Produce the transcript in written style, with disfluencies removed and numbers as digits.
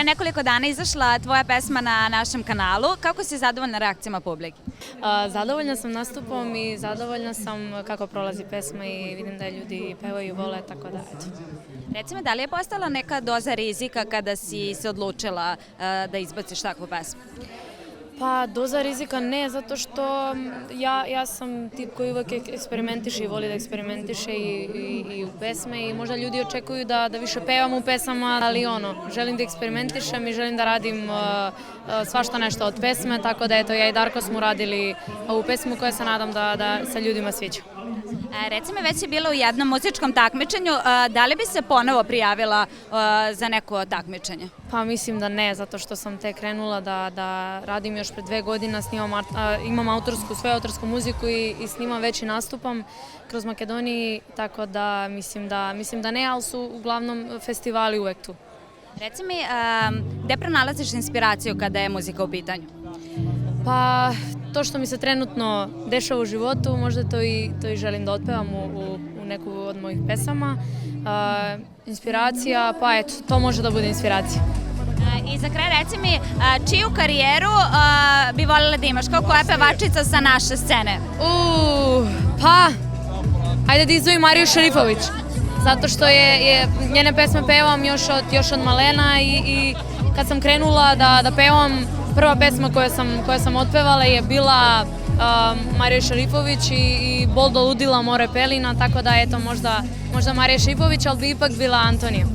Pre nekoliko dana izašla tvoja pesma na našem kanalu. Kako si zadovoljna reakcijama publike? Zadovoljna sam nastupom i zadovoljna sam kako prolazi pesma i vidim da je ljudi pevaju i vole, tako da eto. Reci mi, da li je postala neka doza rizika kada si se odlučila da izbaciš takvu pesmu? Pa doza rizika ne, zato što ja sam tip koji uvek eksperimentiše i voli da eksperimentiše i u pesme i možda ljudi očekuju da više pevam u pesama, ali želim da eksperimentišem i želim da radim svašta nešto od pesme, tako da eto ja i Darko smo radili ovu pesmu koja se nadam da se ljudima sviđa. Reci mi, već si bila u jednom muzičkom takmičenju, da li bi se ponovo prijavila za neko takmičenje? Pa mislim da ne, zato što sam tek krenula da radim još pre 2 godine, imam svoju autorsku muziku i snimam već i nastupam kroz Makedoniji, tako da mislim da ne, ali su uglavnom festivali uvek tu. Reci mi, gde pronalaziš inspiraciju kada je muzika u pitanju? Pa to što mi se trenutno dešava u životu, možda to i želim da otpevam u neku od mojih pesama. Inspiracija, pa eto, to može da bude inspiracija. I za kraj reci mi, čiju karijeru bi voljela da imaš, kao koja pevačica sa naše scene? Pa, ajde da izdvojim Mariju Šerifović, zato što njene pesme pevam još od malena i kad sam krenula da pevam, prva pesma koja sam otpevala je bila Marija Šerifović i Bol do ludila more pelina, tako da eto možda Marija Šerifović, ali bi ipak bila Antonija.